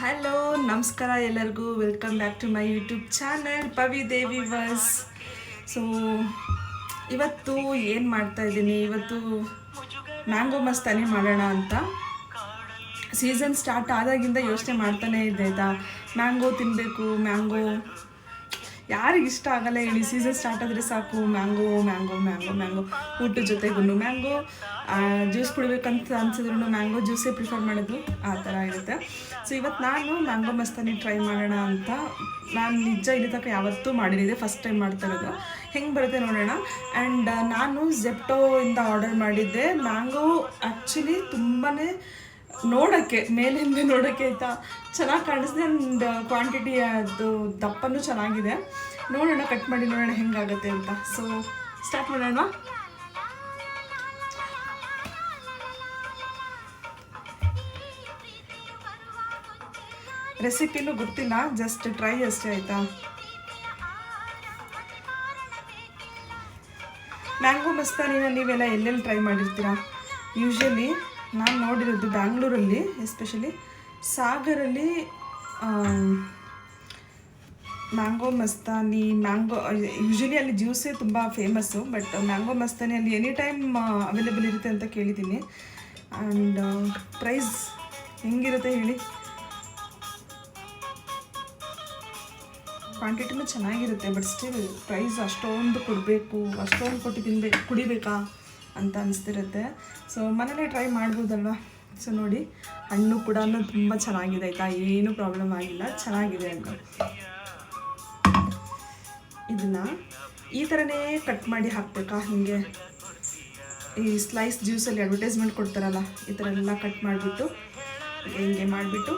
Hello ನಮಸ್ಕಾರ ಎಲ್ಲರಿಗೂ welcome back to my YouTube channel Pavi Devi ವಾಸ್. ಸೊ ಇವತ್ತು ಏನು ಮಾಡ್ತಾ ಇದ್ದೀನಿ, ಇವತ್ತು ಮ್ಯಾಂಗೋ ಮಸ್ತಾನಿ ಮಾಡೋಣ ಅಂತ. ಸೀಸನ್ ಸ್ಟಾರ್ಟ್ ಆದಾಗಿಂದ ಯೋಚನೆ ಮಾಡ್ತಾನೆ ಇದ್ದೆ ಆಯಿತಾ, ಮ್ಯಾಂಗೋ ತಿನ್ನಬೇಕು. ಮ್ಯಾಂಗೋ ಯಾರಿಗೆ ಇಷ್ಟ ಆಗಲ್ಲ ಹೇಳಿ? ಸೀಸನ್ ಸ್ಟಾರ್ಟ್ ಆದರೆ ಸಾಕು ಮ್ಯಾಂಗೋ ಮ್ಯಾಂಗೋ ಮ್ಯಾಂಗೋ ಮ್ಯಾಂಗೋ. ಊಟದ ಜೊತೆಗೂ ಮ್ಯಾಂಗೋ, ಜ್ಯೂಸ್ ಕುಡಿಬೇಕಂತ ಅನ್ಸಿದ್ರು ಮ್ಯಾಂಗೋ ಜ್ಯೂಸೇ ಪ್ರಿಫರ್ ಮಾಡೋದು, ಆ ಥರ ಇರುತ್ತೆ. ಸೊ ಇವತ್ತು ನಾನು ಮ್ಯಾಂಗೋ ಮಸ್ತಾನಿ ಟ್ರೈ ಮಾಡೋಣ ಅಂತ. ನಾನು ನಿಜ ಇಲ್ಲಿ ತನಕ ಯಾವತ್ತೂ ಮಾಡಿದ್ದೆ, ಫಸ್ಟ್ ಟೈಮ್ ಮಾಡ್ತಾ ಇರೋದು. ಹೆಂಗೆ ಬರುತ್ತೆ ನೋಡೋಣ. ಆ್ಯಂಡ್ ನಾನು ಝೆಪ್ಟೋಯಿಂದ ಆರ್ಡರ್ ಮಾಡಿದ್ದೆ. ಮ್ಯಾಂಗೋ ಆ್ಯಕ್ಚುಲಿ ತುಂಬಾ ನೋಡೋಕ್ಕೆ ಮೇಲಿಂದ ನೋಡೋಕ್ಕೆ ಆಯಿತಾ ಚೆನ್ನಾಗಿ ಕಾಣಿಸ್ದೆ. ಆ್ಯಂಡ್ ಕ್ವಾಂಟಿಟಿ ಅದು ದಪ್ಪನೂ ಚೆನ್ನಾಗಿದೆ. ನೋಡೋಣ, ಕಟ್ ಮಾಡಿ ನೋಡೋಣ ಹೆಂಗಾಗುತ್ತೆ ಅಂತ. ಸೊ ಸ್ಟಾರ್ಟ್ ಮಾಡೋಣ. ರೆಸಿಪಿನೂ ಗೊತ್ತಿಲ್ಲ, ಜಸ್ಟ್ ಟ್ರೈ ಅಷ್ಟೇ ಆಯಿತಾ. ಮ್ಯಾಂಗೋ ಮಸ್ತಾನಿನ ನೀವೆಲ್ಲ ಎಲ್ಲೆಲ್ಲಿ ಟ್ರೈ ಮಾಡಿರ್ತೀರಾ? ಯೂಶ್ವಲಿ ನಾನು ನೋಡಿರೋದು ಬ್ಯಾಂಗ್ಳೂರಲ್ಲಿ, ಎಸ್ಪೆಷಲಿ ಸಾಗರಲ್ಲಿ ಮ್ಯಾಂಗೋ ಮಸ್ತಾನಿ. ಯೂಶ್ವಲಿ ಅಲ್ಲಿ ಜ್ಯೂಸೇ ತುಂಬ ಫೇಮಸ್ಸು, ಬಟ್ ಮ್ಯಾಂಗೋ ಮಸ್ತಾನಿ ಅಲ್ಲಿ ಎನಿ ಟೈಮ್ ಅವೈಲೇಬಲ್ ಇರುತ್ತೆ ಅಂತ ಕೇಳಿದ್ದೀನಿ. ಆ್ಯಂಡ್ ಪ್ರೈಸ್ ಹೆಂಗಿರುತ್ತೆ ಹೇಳಿ? ಕ್ವಾಂಟಿಟಿನೂ ಚೆನ್ನಾಗಿರುತ್ತೆ, ಬಟ್ ಸ್ಟಿಲ್ ಪ್ರೈಸ್ ಅಷ್ಟೊಂದು ಕೊಡಬೇಕು, ಅಷ್ಟೊಂದು ಕೊಟ್ಟು ಕುಡಿಬೇಕಾ ಅಂತ ಅನಿಸ್ತಿರುತ್ತೆ. ಸೊ ಮನೇಲೇ ಟ್ರೈ ಮಾಡ್ಬೋದಲ್ವ. ಸೊ ನೋಡಿ, ಹಣ್ಣು ಕೂಡ ತುಂಬ ಚೆನ್ನಾಗಿದೆ ಆಯಿತಾ, ಏನೂ ಪ್ರಾಬ್ಲಮ್ ಆಗಿಲ್ಲ, ಚೆನ್ನಾಗಿದೆ ಹಣ್ಣು. ಇದನ್ನು ಈ ಥರನೇ ಕಟ್ ಮಾಡಿ ಹಾಕಬೇಕಾ? ಹೀಗೆ ಈ ಸ್ಲೈಸ್ ಜ್ಯೂಸಲ್ಲಿ ಅಡ್ವರ್ಟೈಸ್ಮೆಂಟ್ ಕೊಡ್ತಾರಲ್ಲ, ಈ ಥರ ಎಲ್ಲ ಕಟ್ ಮಾಡಿಬಿಟ್ಟು ಹಿಂಗೆ ಮಾಡಿಬಿಟ್ಟು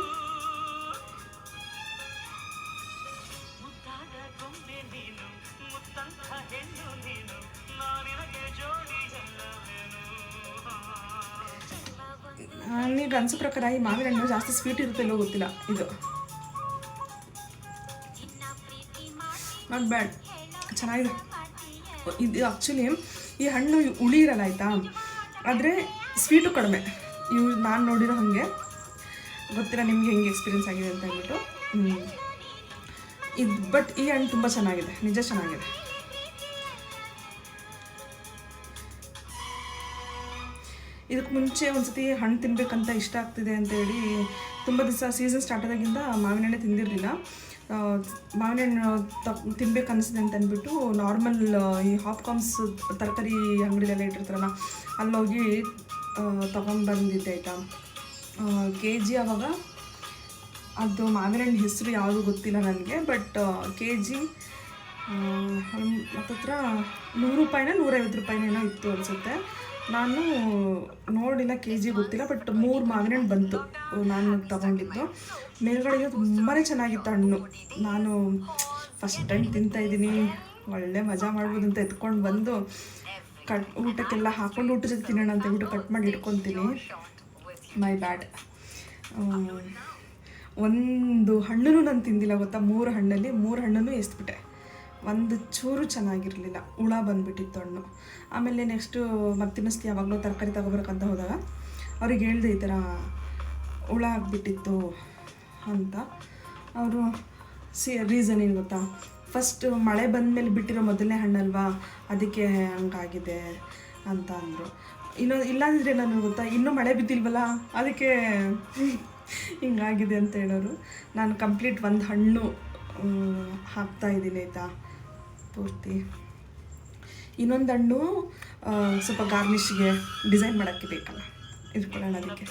ನನಗೆ ಅನಿಸೋ ಪ್ರಕಾರ ಈ ಮಾವಿನ ಹಣ್ಣು ಜಾಸ್ತಿ ಸ್ವೀಟ್ ಇರುತ್ತಲ್ಲೋ ಗೊತ್ತಿಲ್ಲ. ಇದು ನಾಟ್ ಬ್ಯಾಡ್, ಚೆನ್ನಾಗಿದೆ. ಇದು ಆ್ಯಕ್ಚುಲಿ ಈ ಹಣ್ಣು ಹುಳಿ ಇರಲ್ಲ ಆಯಿತಾ, ಆದರೆ ಸ್ವೀಟು ಕಡಿಮೆ. ನಾನು ನೋಡಿರೋ ಹಾಗೆ, ಗೊತ್ತಿಲ್ಲ ನಿಮಗೆ ಹೆಂಗೆ ಎಕ್ಸ್ಪೀರಿಯನ್ಸ್ ಆಗಿದೆ ಅಂತ ಹೇಳ್ಬಿಟ್ಟು. ಇದು ಬಟ್ ಈ ಹಣ್ಣು ತುಂಬ ಚೆನ್ನಾಗಿದೆ, ನಿಜ ಚೆನ್ನಾಗಿದೆ. ಇದಕ್ಕೆ ಮುಂಚೆ ಒಂದ್ಸತಿ ಹಣ್ಣು ತಿನ್ನಬೇಕಂತ ಇಷ್ಟ ಆಗ್ತಿದೆ ಅಂತೇಳಿ ತುಂಬ ದಿವಸ ಸೀಸನ್ ಸ್ಟಾರ್ಟ್ ಆದಾಗಿಂದ ಮಾವಿನ ಹಣ್ಣೆ ತಿಂದಿರಲಿಲ್ಲ. ಮಾವಿನ ಹಣ್ಣು ತಿನ್ಬೇಕು ಅನಿಸಿದೆ ಅಂತ ಅಂದ್ಬಿಟ್ಟು ನಾರ್ಮಲ್ ಈ ಹಾಪ್ಕಾಮ್ಸ್ ತರಕಾರಿ ಅಂಗಡಿಲೆಲ್ಲ ಇಟ್ಟಿರ್ತಾರಲ್ಲ, ಅಲ್ಲೋಗಿ ತೊಗೊಂಡ್ಬಂದಿದ್ದೆ ಆಯಿತಾ. KG ಅವಾಗ ಅದು ಮಾವಿನ ಹಣ್ಣು ಹೆಸರು ಯಾವುದು ಗೊತ್ತಿಲ್ಲ ನನಗೆ, ಬಟ್ KG ಹತ್ತತ್ರ 100 ರೂಪಾಯಿನ 150 ರೂಪಾಯಿನೇನೋ ಇತ್ತು ಅನಿಸುತ್ತೆ. ನಾನು ನೋಡಿಲ್ಲ, KG ಗೊತ್ತಿಲ್ಲ, ಬಟ್ 3 ಮಾವಿನ ಹಣ್ಣು ಬಂತು ನಾನು ತೊಗೊಂಡಿದ್ದು. ಮೇಲ್ಗಡೆಗೆ ತುಂಬಾ ಚೆನ್ನಾಗಿತ್ತು ಹಣ್ಣು. ನಾನು ಫಸ್ಟ್ ಟೈಮ್ ತಿಂತಾಯಿದ್ದೀನಿ, ಒಳ್ಳೆ ಮಜಾ ಮಾಡ್ಬೋದು ಅಂತ ಎತ್ಕೊಂಡು ಬಂದು ಊಟಕ್ಕೆಲ್ಲ ಹಾಕ್ಕೊಂಡು ಊಟ ಜೊತೆ ತಿನ್ನೋಣ ಅಂತ ಹೇಳ್ಬಿಟ್ಟು ಕಟ್ ಮಾಡಿ ಇಟ್ಕೊತೀನಿ. ಮೈ ಬ್ಯಾಡ್. ಒಂದು ಹಣ್ಣು ನಾನು ತಿಂದಿಲ್ಲ ಗೊತ್ತಾ. 3 ಹಣ್ಣಲ್ಲಿ 3 ಹಣ್ಣನ್ನು ಎಸ್ಬಿಟ್ಟೆ. ಒಂದು ಚೂರು ಚೆನ್ನಾಗಿರಲಿಲ್ಲ, ಹುಳ ಬಂದುಬಿಟ್ಟಿತ್ತು ಹಣ್ಣು. ಆಮೇಲೆ ನೆಕ್ಸ್ಟು ಮತ್ತಿನ್ನಷ್ಟು ಯಾವಾಗಲೂ ತರಕಾರಿ ತೊಗೊಬರ್ಬೇಕಂತ ಹೋದಾಗ ಅವ್ರಿಗೆ ಹೇಳಿದೆ ಈ ಥರ ಹುಳ ಆಗಿಬಿಟ್ಟಿತ್ತು ಅಂತ. ಅವರು ರೀಸನ್ ಏನು ಗೊತ್ತಾ, ಫಸ್ಟ್ ಮಳೆ ಬಂದಮೇಲೆ ಬಿಟ್ಟಿರೋ ಮೊದಲನೇ ಹಣ್ಣಲ್ವಾ, ಅದಕ್ಕೆ ಹಂಗಾಗಿದೆ ಅಂತ ಅಂದರು. ಇಲ್ಲಾಂದರೆ ನಾನು ಗೊತ್ತಾ, ಇನ್ನೂ ಮಳೆ ಬಿದ್ದಿಲ್ವಲ್ಲ ಅದಕ್ಕೆ ಹಿಂಗಾಗಿದೆ ಅಂತ ಹೇಳೋರು. ನಾನು ಕಂಪ್ಲೀಟ್ ಒಂದು ಹಣ್ಣು ಹಾಕ್ತಾಯಿದ್ದೀನಿ ಆಯಿತಾ, ಪೂರ್ತಿ. ಇನ್ನೊಂದು ಹಣ್ಣು ಸ್ವಲ್ಪ ಗಾರ್ನಿಷ್ಗೆ ಡಿಸೈನ್ ಮಾಡೋಕ್ಕೆ ಬೇಕಲ್ಲ, ಇಟ್ಕೊಳ್ಳೋಣ ಅದಕ್ಕೆ.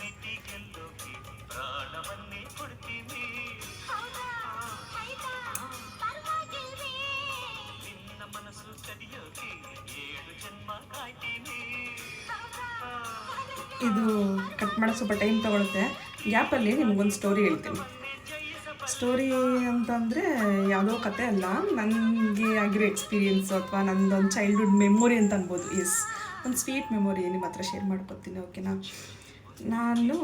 ಇದು ಕಟ್ ಮಾಡೋಕ್ಕೆ ಸ್ವಲ್ಪ ಟೈಮ್ ತೊಗೊಳುತ್ತೆ. ಗ್ಯಾಪಲ್ಲಿ ನಿಮಗೊಂದು ಸ್ಟೋರಿ ಹೇಳ್ತೀನಿ. ಸ್ಟೋರಿ ಅಂತಂದರೆ ಯಾವುದೋ ಕತೆ ಅಲ್ಲ, ನನಗೆ ಆಗಿರೋ ಎಕ್ಸ್ಪೀರಿಯೆನ್ಸು ಅಥವಾ ನನ್ನದೊಂದು ಚೈಲ್ಡ್ಹುಡ್ ಮೆಮೊರಿ ಅಂತ ಅನ್ಬೋದು. ಎಸ್, ಒಂದು ಸ್ವೀಟ್ ಮೆಮೊರಿ ನಿಮ್ಮ ಹತ್ರ ಶೇರ್ ಮಾಡ್ಕೊತೀನಿ, ಓಕೆನಾ. ನಾನು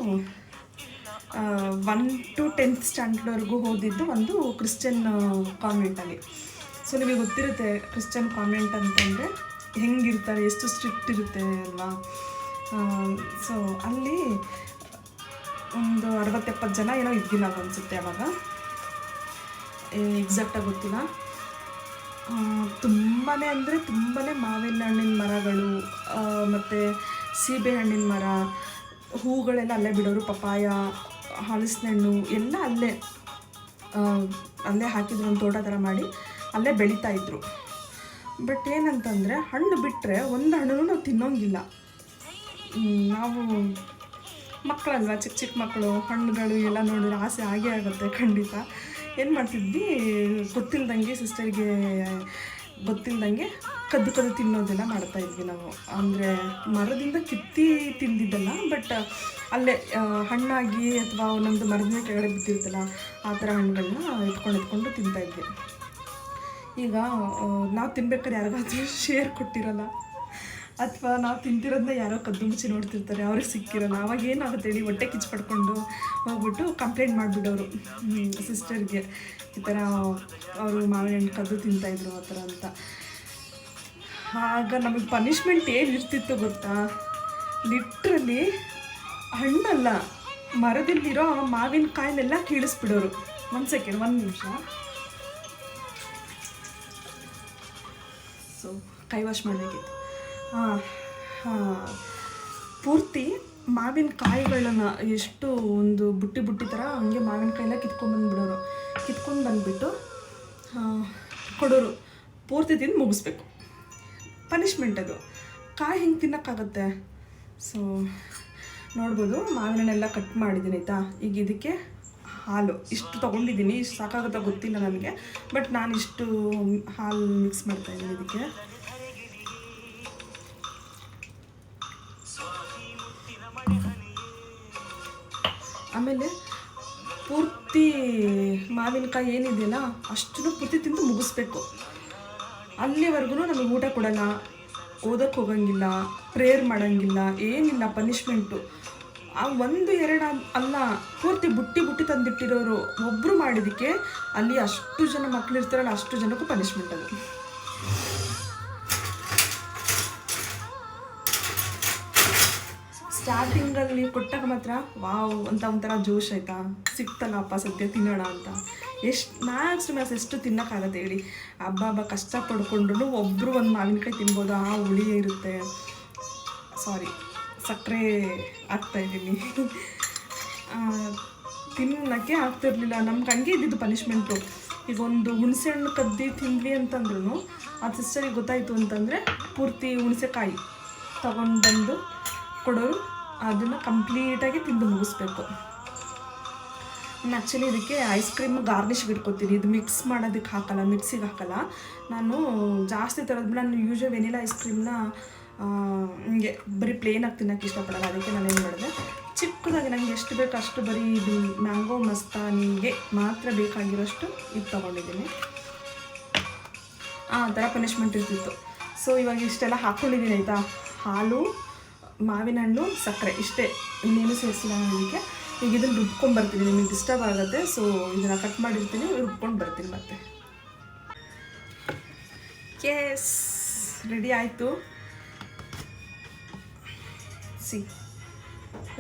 1 to 10th ಸ್ಟ್ಯಾಂಡರ್ಡ್ವರೆಗೂ ಓದಿದ್ದು ಒಂದು ಕ್ರಿಶ್ಚಿಯನ್ ಕಾನ್ವೆಂಟಲ್ಲಿ. ಸೊ ನಿಮಗೆ ಗೊತ್ತಿರುತ್ತೆ ಕ್ರಿಶ್ಚಿಯನ್ ಕಾನ್ವೆಂಟ್ ಅಂತಂದರೆ ಹೆಂಗಿರ್ತಾರೆ, ಎಷ್ಟು ಸ್ಟ್ರಿಕ್ಟ್ ಇರುತ್ತೆ ಅಲ್ವಾ. ಸೊ ಅಲ್ಲಿ ಒಂದು 60-70 ಜನ ಏನೋ ಇದ್ವಿ ನಾವು ಅನಿಸುತ್ತೆ ಅವಾಗ, ಎಕ್ಸಾಕ್ಟಾಗಿ ಗೊತ್ತಿಲ್ಲ. ತುಂಬಾ ಅಂದರೆ ತುಂಬಾ ಮಾವಿನ ಹಣ್ಣಿನ ಮರಗಳು, ಮತ್ತು ಸೀಬೆ ಹಣ್ಣಿನ ಮರ, ಹೂಗಳೆಲ್ಲ ಅಲ್ಲೇ ಬಿಡೋರು, ಪಪಾಯ, ಹಲಸಿನ ಹಣ್ಣು ಎಲ್ಲ ಅಲ್ಲೇ ಹಾಕಿದ್ರು, ಒಂದು ತೋಟ ಥರ ಮಾಡಿ ಅಲ್ಲೇ ಬೆಳೀತಾಯಿದ್ರು. ಬಟ್ ಏನಂತಂದರೆ ಹಣ್ಣು ಬಿಟ್ಟರೆ ಒಂದು ಹಣ್ಣು ನಾವು ತಿನ್ನೋಂಗಿಲ್ಲ. ನಾವು ಮಕ್ಕಳಲ್ವ, ಚಿಕ್ಕ ಚಿಕ್ಕ ಮಕ್ಕಳು, ಹಣ್ಣುಗಳು ಎಲ್ಲ ನೋಡಿದ್ರೆ ಆಸೆ ಆಗೇ ಆಗುತ್ತೆ ಖಂಡಿತ. ಏನು ಮಾಡ್ತಿದ್ವಿ, ಗೊತ್ತಿಲ್ದಂಗೆ ಸಿಸ್ಟರ್ಗೆ ಗೊತ್ತಿಲ್ದಂಗೆ ಕದ್ದು ತಿನ್ನೋದೆಲ್ಲ ಮಾಡ್ತಾಯಿದ್ವಿ ನಾವು. ಅಂದರೆ ಮರದಿಂದ ಕಿತ್ತಿ ತಿಂದಿದ್ದಲ್ಲ, ಬಟ್ ಅಲ್ಲೇ ಹಣ್ಣಾಗಿ ಅಥವಾ ಒಂದೊಂದು ಮರದಿಂದ ಕೆಳಗಡೆ ಬಿದ್ದಿರ್ತಲ್ಲ ಆ ಥರ ಹಣ್ಣುಗಳನ್ನ ಎತ್ಕೊಂಡು ತಿಂತಾಯಿದ್ವಿ. ಈಗ ನಾವು ತಿನ್ಬೇಕಾದ್ರೆ ಯಾರಿಗಾದ್ರೂ ಶೇರ್ ಕೊಟ್ಟಿರಲ್ಲ, ಅಥವಾ ನಾವು ತಿಂತಿರೋದನ್ನ ಯಾರೋ ಕದ್ದು ಮುಚ್ಚಿ ನೋಡ್ತಿರ್ತಾರೆ, ಅವ್ರಿಗೆ ಸಿಕ್ಕಿರಲ್ಲ. ಅವಾಗ ಏನಾಗುತ್ತೆ ಹೇಳಿ, ಹೊಟ್ಟೆ ಕಿಚ್ಚು ಪಡ್ಕೊಂಡು ಹೋಗ್ಬಿಟ್ಟು ಕಂಪ್ಲೇಂಟ್ ಮಾಡಿಬಿಡೋರು ಸಿಸ್ಟರ್ಗೆ, ಈ ಥರ ಅವರು ಮಾವಿನ ಹಣ್ಣು ಕದ್ದು ತಿಂತಾಯಿದ್ರು ಆ ಥರ ಅಂತ. ಆಗ ನಮಗೆ ಪನಿಷ್ಮೆಂಟ್ ಏನು ಇರ್ತಿತ್ತು ಗೊತ್ತಾ, ಲಿಟ್ರಲಿ ಹಣ್ಣಲ್ಲ, ಮರದಲ್ಲಿರೋ ಮಾವಿನಕಾಯಿನೆಲ್ಲ ಕೀಳಿಸ್ಬಿಡೋರು. ಒಂದು ನಿಮಿಷ. ಸೊ ಕೈ ವಾಶ್ ಮಾಡಬೇಕಿತ್ತು. ಪೂರ್ತಿ ಮಾವಿನಕಾಯಿಗಳನ್ನ ಎಷ್ಟು ಒಂದು ಬುಟ್ಟಿ ಥರ ಹಂಗೆ ಮಾವಿನಕಾಯಿಲ್ಲ ಕಿತ್ಕೊಂಡು ಬಂದುಬಿಟ್ಟು ಕೊಡೋರು. ಪೂರ್ತಿ ತಿಂದು ಮುಗಿಸ್ಬೇಕು, ಪನಿಷ್ಮೆಂಟ್ ಅದು. ಕಾಯಿ ಹಿಂಗೆ ತಿನ್ನೋಕ್ಕಾಗತ್ತೆ. ಸೊ ನೋಡ್ಬೋದು, ಮಾವಿನೆಲ್ಲ ಕಟ್ ಮಾಡಿದ್ದೀನಿ ಆಯಿತಾ. ಈಗ ಇದಕ್ಕೆ ಹಾಲು ಇಷ್ಟು ತೊಗೊಂಡಿದ್ದೀನಿ, ಇಷ್ಟು ಸಾಕಾಗುತ್ತಾ ಗೊತ್ತಿಲ್ಲ ನನಗೆ, ಬಟ್ ನಾನು ಇಷ್ಟು ಹಾಲು ಮಿಕ್ಸ್ ಮಾಡ್ತಾಯಿದ್ದೀನಿ ಇದಕ್ಕೆ. ಆಮೇಲೆ ಪೂರ್ತಿ ಮಾವಿನಕಾಯಿ ಏನಿದೆಯಲ್ಲ ಅಷ್ಟನ್ನು ಪೂರ್ತಿ ತಿಂದು ಮುಗಿಸ್ಬೇಕು. ಅಲ್ಲಿವರೆಗೂ ನಮಗೆ ಊಟ ಕೊಡೋಲ್ಲ, ಓದೋಕ್ಕೆ ಹೋಗೋಂಗಿಲ್ಲ, ಪ್ರೇಯರ್ ಮಾಡೋಂಗಿಲ್ಲ, ಏನಿಲ್ಲ, ಪನಿಷ್ಮೆಂಟು. ಆ 1-2 ಅಲ್ಲ, ಪೂರ್ತಿ ಬುಟ್ಟಿ ತಂದಿಟ್ಟಿರೋರು ಒಬ್ಬರು ಮಾಡಿದ್ದಕ್ಕೆ ಅಲ್ಲಿ ಅಷ್ಟು ಜನ ಮಕ್ಕಳಿರ್ತಾರಲ್ಲ ಅಷ್ಟು ಜನಕ್ಕೂ ಪನಿಷ್ಮೆಂಟ್ ಅದು. ಸ್ಟಾರ್ಟಿಂಗಲ್ಲಿ ಕೊಟ್ಟಾಗ ಮಾತ್ರ ವಾವ್ ಅಂತ ಒಂಥರ ಜೋಶ್ ಆಯಿತಾ, ಸಿಕ್ತಲ್ಲಪ್ಪ ಸದ್ಯ ತಿನ್ನೋಣ ಅಂತ. ಮ್ಯಾಕ್ಸ್ ಎಷ್ಟು ತಿನ್ನೋಕ್ಕಾಗತ್ತೆ ಹೇಳಿ. ಹಬ್ಬ ಕಷ್ಟ ಪಡ್ಕೊಂಡ್ರು ಒಬ್ಬರು ಒಂದು ಮಾವಿನಕಾಯಿ ತಿನ್ಬೋದು, ಆ ಹುಳಿ ಇರುತ್ತೆ. ಸಕ್ಕರೆ ಹಾಕ್ತಾಯಿದ್ದೀನಿ, ತಿನ್ನೋಕ್ಕೆ ಆಗ್ತಿರ್ಲಿಲ್ಲ. ನಮ್ಗೆ ಹಂಗೆ ಇದ್ದಿದ್ದು ಪನಿಷ್ಮೆಂಟು. ಈಗ ಒಂದು ಹುಣಸೆ ಹಣ್ಣು ಕದ್ದು ತಿಂದ್ವಿ ಅಂತಂದ್ರೂ ಆ ಸಿಸ್ಟರಿಗೆ ಗೊತ್ತಾಯಿತು ಅಂತಂದರೆ ಪೂರ್ತಿ ಹುಣಸೆಕಾಯಿ ತಗೊಂಡು ಕೊಡೋರು, ಅದನ್ನು ಕಂಪ್ಲೀಟಾಗಿ ತಿಂದು ಮುಗಿಸ್ಬೇಕು. ನಾನು ಆ್ಯಕ್ಚುಲಿ ಇದಕ್ಕೆ ಐಸ್ ಕ್ರೀಮ್ ಗಾರ್ನಿಷ್ಗೆ ಇಟ್ಕೊತೀನಿ. ಇದು ಮಿಕ್ಸ್ ಮಾಡೋದಕ್ಕೆ ಹಾಕಲ್ಲ, ಮಿಕ್ಸಿಗೆ ಹಾಕಲ್ಲ. ನಾನು ಜಾಸ್ತಿ ತರೋದು, ನಾನು ಯೂಶ್ವಲ್ ವೆನಿಲಾ ಐಸ್ ಕ್ರೀಮ್ನ ಹಿಂಗೆ ಬರೀ ಪ್ಲೇನಾಗಿ ತಿನ್ನೋಕ್ಕೆ ಇಷ್ಟಪಡಲ್ಲ. ಅದಕ್ಕೆ ನಾನೇನು ಮಾಡಿದೆ, ಚಿಕ್ಕದಾಗಿ ನನಗೆ ಎಷ್ಟು ಬೇಕು ಅಷ್ಟು ಬರೀ ಇದು ಮ್ಯಾಂಗೋ ಮಸ್ತಾನಿಗೆ ಮಾತ್ರ ಬೇಕಾಗಿರೋಷ್ಟು ಇದು ತೊಗೊಂಡಿದ್ದೀನಿ. ಆ ಥರ ಪನಿಷ್ಮೆಂಟ್ ಇರ್ತಿತ್ತು. ಸೊ ಇವಾಗ ಇಷ್ಟೆಲ್ಲ ಹಾಕ್ಕೊಂಡಿದ್ದೀನಿ ಆಯಿತಾ. ಹಾಲು, ಮಾವಿನ ಹಣ್ಣು, ಸಕ್ಕರೆ, ಇಷ್ಟೇ, ಇನ್ನೇನು ಸೇರಿಸಿಲ್ಲ ಇದಕ್ಕೆ. ಈಗ ಇದನ್ನು ರುಬ್ಕೊಂಡ್ಬರ್ತೀನಿ, ನಿಮಗೆ ಡಿಸ್ಟರ್ಬ್ ಆಗುತ್ತೆ. ಸೊ ಇದನ್ನು ಕಟ್ ಮಾಡಿರ್ತೀನಿ, ರುಬ್ಕೊಂಡು ಬರ್ತೀನಿ ಮತ್ತೆ. ಎಸ್, ರೆಡಿ ಆಯಿತು.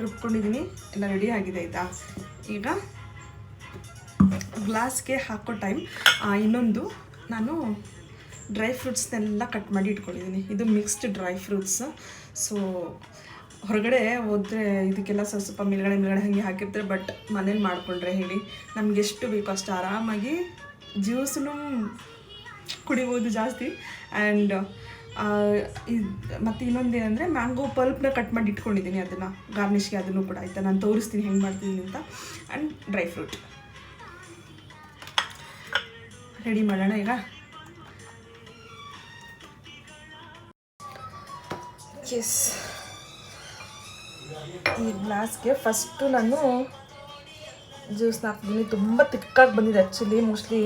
ರುಬ್ಕೊಂಡಿದ್ದೀನಿ, ಎಲ್ಲ ರೆಡಿ ಆಗಿದೆ ಆಯಿತಾ. ಈಗ ಗ್ಲಾಸ್ಗೆ ಹಾಕೋ ಟೈಮ್. ಇನ್ನೊಂದು, ನಾನು ಡ್ರೈ ಫ್ರೂಟ್ಸ್ನೆಲ್ಲ ಕಟ್ ಮಾಡಿ ಇಟ್ಕೊಂಡಿದ್ದೀನಿ. ಇದು ಮಿಕ್ಸ್ಡ್ ಡ್ರೈ ಫ್ರೂಟ್ಸ್. ಸೊ ಹೊರಗಡೆ ಹೋದರೆ ಇದಕ್ಕೆಲ್ಲ ಸ್ವಲ್ಪ ಮೇಲ್ಗಡೆ ಹಾಗೆ ಹಾಕಿರ್ತಾರೆ, ಬಟ್ ಮನೇಲಿ ಮಾಡಿಕೊಂಡ್ರೆ ಹೇಳಿ ನಮ್ಗೆ ಎಷ್ಟು ಬೇಕೋ ಅಷ್ಟು ಆರಾಮಾಗಿ ಜ್ಯೂಸನ್ನು ಕುಡಿಬೋದು ಜಾಸ್ತಿ. ಆ್ಯಂಡ್ ಮತ್ತು ಇನ್ನೊಂದು ಏನಂದರೆ ಮ್ಯಾಂಗೋ ಪಲ್ಪ್ನ ಕಟ್ ಮಾಡಿ ಇಟ್ಕೊಂಡಿದ್ದೀನಿ, ಅದನ್ನು ಗಾರ್ನಿಷ್ಗೆ, ಅದನ್ನು ಕೂಡ ಆಯಿತಾ. ನಾನು ತೋರಿಸ್ತೀನಿ ಹೆಂಗೆ ಮಾಡ್ತೀನಿ ಅಂತ. ಆ್ಯಂಡ್ ಡ್ರೈ ಫ್ರೂಟ್ ರೆಡಿ ಮಾಡೋಣ ಈಗ. ಎಸ್, ಈ ಗ್ಲಾಸ್ಗೆ ಫಸ್ಟು ನಾನು ಜ್ಯೂಸ್ನ ಹಾಕ್ತೀನಿ. ತುಂಬ ತಿಕ್ಕಾಗಿ ಬಂದಿದೆ ಆ್ಯಕ್ಚುಲಿ, ಮೋಸ್ಟ್ಲಿ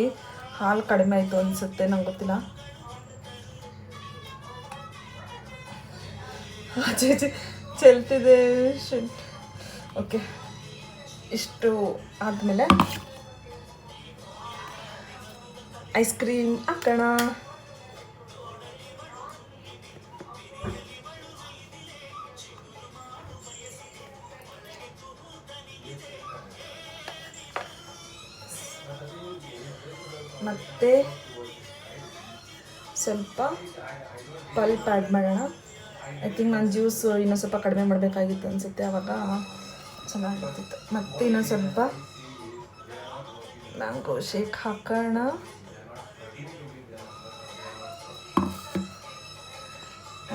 ಹಾಲು ಕಡಿಮೆ ಆಯಿತು ಅನಿಸುತ್ತೆ, ನಂಗೆ ಗೊತ್ತಿಲ್ಲ. ಚೆಲ್ತಿದೆ ಶೆಂಟ್. ಓಕೆ, ಇಷ್ಟು ಆದಮೇಲೆ ಐಸ್ ಕ್ರೀಮ್ ಹಾಕೋಣ. ಮತ್ತು ಸ್ವಲ್ಪ ಪಲ್ಪ್ ಆ್ಯಡ್ ಮಾಡೋಣ. ಐ ಥಿಂಕ್ ನಾನು ಜ್ಯೂಸು ಇನ್ನೂ ಸ್ವಲ್ಪ ಕಡಿಮೆ ಮಾಡಬೇಕಾಗಿತ್ತು ಅನಿಸುತ್ತೆ, ಆವಾಗ ಚೆನ್ನಾಗಿರ್ತಿತ್ತು. ಮತ್ತು ಇನ್ನೊಂದು ಸ್ವಲ್ಪ ಮ್ಯಾಂಗೋ ಶೇಕ್ ಹಾಕೋಣ.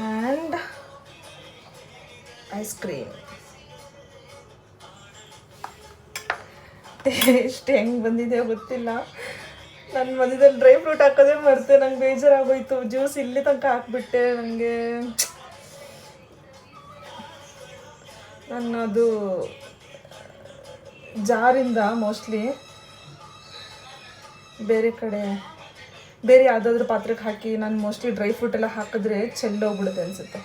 And ice cream. ಟೇಸ್ಟ್ ಹೆಂಗೆ ಬಂದಿದೆ ಗೊತ್ತಿಲ್ಲ. ನಾನು ಮಧ್ಯದಲ್ಲಿ ಡ್ರೈ ಫ್ರೂಟ್ ಹಾಕೋದೇ ಮರ್ತೆ, ನಂಗೆ ಬೇಜಾರಾಗೋಯ್ತು. ಜ್ಯೂಸ್ ಇಲ್ಲಿ ತನಕ ಹಾಕ್ಬಿಟ್ಟೆ. ನನಗೆ ನಾನು ಅದು ಜಾರಿಂದ ಮೋಸ್ಟ್ಲಿ ಬೇರೆ ಯಾವುದಾದ್ರೂ ಪಾತ್ರೆಗೆ ಹಾಕಿ ನಾನು ಮೋಸ್ಟ್ಲಿ ಡ್ರೈ ಫ್ರೂಟ್ ಎಲ್ಲ ಹಾಕಿದ್ರೆ ಚೆಲ್ಲೋಗ್ಬಿಡುತ್ತೆ ಅನಿಸುತ್ತೆ.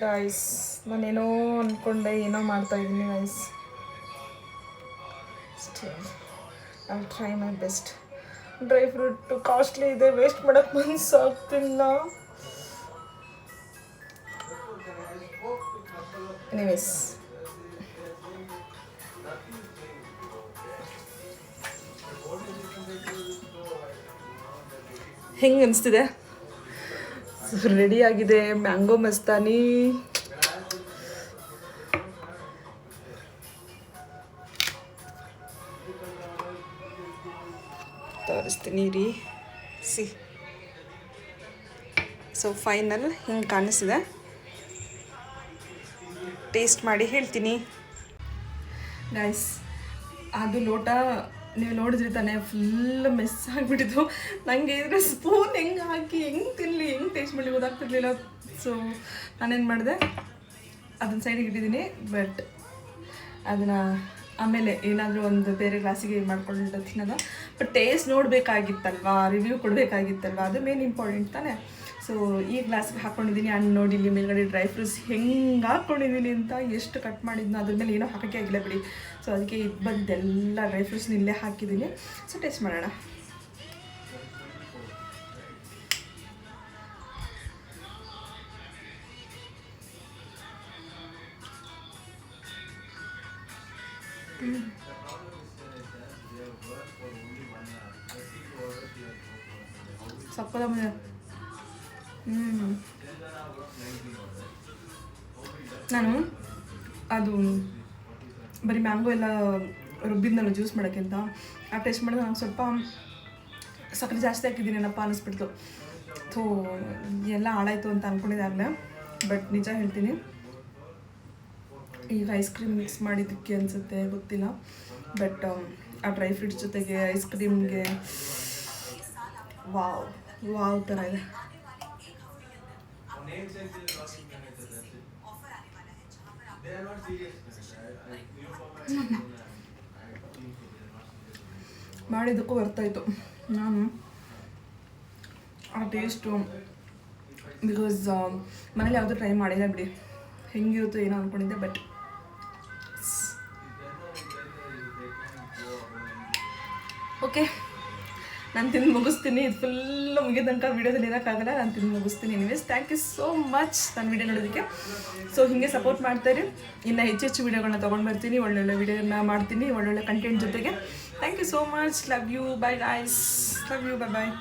ಗೈಸ್, ನಾನೇನೋ ಅಂದ್ಕೊಂಡೆ, ಏನೋ ಮಾಡ್ತಾಯಿದ್ದೀನಿ guys. I try my best. Dry fruit costly ಇದೆ, ವೇಸ್ಟ್ ಮಾಡೋಕ್ಕೆ ಮನಸ್ಸಾಗ್ತಿಲ್ಲ. ಎನಿವೇಸ್, ಹೆಂಗೆ ಅನಿಸ್ತಿದೆ? ರೆಡಿಯಾಗಿದೆ ಮ್ಯಾಂಗೋ ಮಸ್ತಾನಿ. ತೋರಿಸ್ತೀನಿ ರೀ, ಸಿ. ಸೊ ಫೈನಲ್ ಹಿಂಗೆ ಕಾಣಿಸ್ತಿದೆ. ಟೇಸ್ಟ್ ಮಾಡಿ ಹೇಳ್ತೀನಿ ಗೈಸ್. ಅದು ಲೋಟ ನೀವು ನೋಡಿದ್ರಿ ತಾನೇ, ಫುಲ್ ಮೆಸ್ ಆಗಿಬಿಟ್ಟಿದ್ದು. ನನಗೆ ಇದ್ರೆ ಸ್ಪೂನ್ ಹೆಂಗೆ ಹಾಕಿ ಹೆಂಗೆ ತಿನ್ನಲಿ, ಹೆಂಗೆ ಟೇಸ್ಟ್ ಮಾಡಲಿ ಗೊತ್ತಾಗ್ತಿರ್ಲಿಲ್ಲ. ಸೊ ನಾನೇನು ಮಾಡಿದೆ, ಅದನ್ನ ಸೈಡಿಗೆ ಇಟ್ಟಿದ್ದೀನಿ. ಬಟ್ ಅದನ್ನು ಆಮೇಲೆ ಏನಾದರೂ ಒಂದು ಬೇರೆ ಗ್ಲಾಸಿಗೆ ಮಾಡ್ಕೊಂಡು ತಿನ್ನೋದ. ಬಟ್ ಟೇಸ್ಟ್ ನೋಡಬೇಕಾಗಿತ್ತಲ್ವಾ, ರಿವ್ಯೂ ಕೊಡಬೇಕಾಗಿತ್ತಲ್ವಾ, ಅದು ಮೇನ್ ಇಂಪಾರ್ಟೆಂಟ್ ತಾನೇ. ಸೊ ಈ ಗ್ಲಾಸ್ಗೆ ಹಾಕ್ಕೊಂಡಿದ್ದೀನಿ. ಆ್ಯಂಡ್ ನೋಡಿ ಇಲ್ಲಿ ಮೇಲ್ಗಡೆ ಡ್ರೈ ಫ್ರೂಟ್ಸ್ ಹೆಂಗೆ ಹಾಕ್ಕೊಂಡಿದ್ದೀನಿ ಅಂತ, ಎಷ್ಟು ಕಟ್ ಮಾಡಿದ್ನೋ ಅದ್ರ ಮೇಲೆ ಏನೋ ಹಾಕೋಕ್ಕೆ ಆಗಿಲ್ಲ ಬಿಡಿ. ಸೊ ಅದಕ್ಕೆ ಇದು ಬಂದೆಲ್ಲ ಡ್ರೈ ಫ್ರೂಟ್ಸ್ನ ಇಲ್ಲೇ ಹಾಕಿದ್ದೀನಿ. ಸೊ ಟೇಸ್ಟ್ ಮಾಡೋಣ. ಸಪ್ಪದ ಮೇಲೆ ನಾನು ಅದು ಬರೀ ಮ್ಯಾಂಗೋ ಎಲ್ಲ ರುಬ್ಬಿದ್ನಲ್ಲ ಜ್ಯೂಸ್ ಮಾಡೋಕ್ಕಿಂತ, ಆ ಟೇಸ್ಟ್ ಮಾಡಿದ್ರೆ ನಾನು ಸ್ವಲ್ಪ ಸಕ್ಕರೆ ಜಾಸ್ತಿ ಹಾಕಿದ್ದೀನೇನಪ್ಪ ಅನ್ನಿಸ್ಬಿಡ್ತು. ಥೋ, ಎಲ್ಲ ಹಾಳಾಯಿತು ಅಂತ ಅಂದ್ಕೊಂಡಿದ್ದಾಗಲೇ. ಬಟ್ ನಿಜ ಹೇಳ್ತೀನಿ, ಈಗ ಐಸ್ ಕ್ರೀಮ್ ಮಿಕ್ಸ್ ಮಾಡಿದ್ದಕ್ಕೆ ಅನಿಸುತ್ತೆ, ಗೊತ್ತಿಲ್ಲ. ಬಟ್ ಆ ಡ್ರೈ ಫ್ರೂಟ್ಸ್ ಜೊತೆಗೆ ಐಸ್ ಕ್ರೀಮ್ಗೆ ವಾವ್ ಥರ ಇದೆ. ಮಾಡಿದ್ದಕ್ಕೂ ಬರ್ತಾಯಿತ್ತು. ನಾನು ಆ ಟೇಸ್ಟು ಬಿಕಾಸ್ ಮನೇಲಿ ಯಾವುದೂ ಟ್ರೈ ಮಾಡಿಲ್ಲ ಬಿಡಿ, ಹೆಂಗಿರುತ್ತೋ ಏನೋ ಅಂದ್ಕೊಂಡಿದ್ದೆ. ಬಟ್ ಓಕೆ, ನಾನು ತಿಂದು ಮುಗಿಸ್ತೀನಿ. ಇದು ಫುಲ್ಲು ಮುಗಿದ ತನಕ ವೀಡಿಯೋದಲ್ಲಿ ಇರೋಕ್ಕಾಗಲ್ಲ, ನಾನು ತಿಂದು ಮುಗಿಸ್ತೀನಿ. Anyways, thank you so much ನನ್ನ ವೀಡಿಯೋ ನೋಡೋದಕ್ಕೆ. ಸೊ ಹೀಗೆ ಸಪೋರ್ಟ್ ಮಾಡ್ತಾಯಿರಿ. ಇನ್ನು ಹೆಚ್ಚು ವೀಡಿಯೋಗಳನ್ನ ತೊಗೊಂಡು ಬರ್ತೀನಿ, ಒಳ್ಳೊಳ್ಳೆ ವೀಡಿಯೋನ ಮಾಡ್ತೀನಿ, ಒಳ್ಳೊಳ್ಳೆ ಕಂಟೆಂಟ್ ಜೊತೆಗೆ. Thank you so much. Love you. Bye guys. Love you. Bye.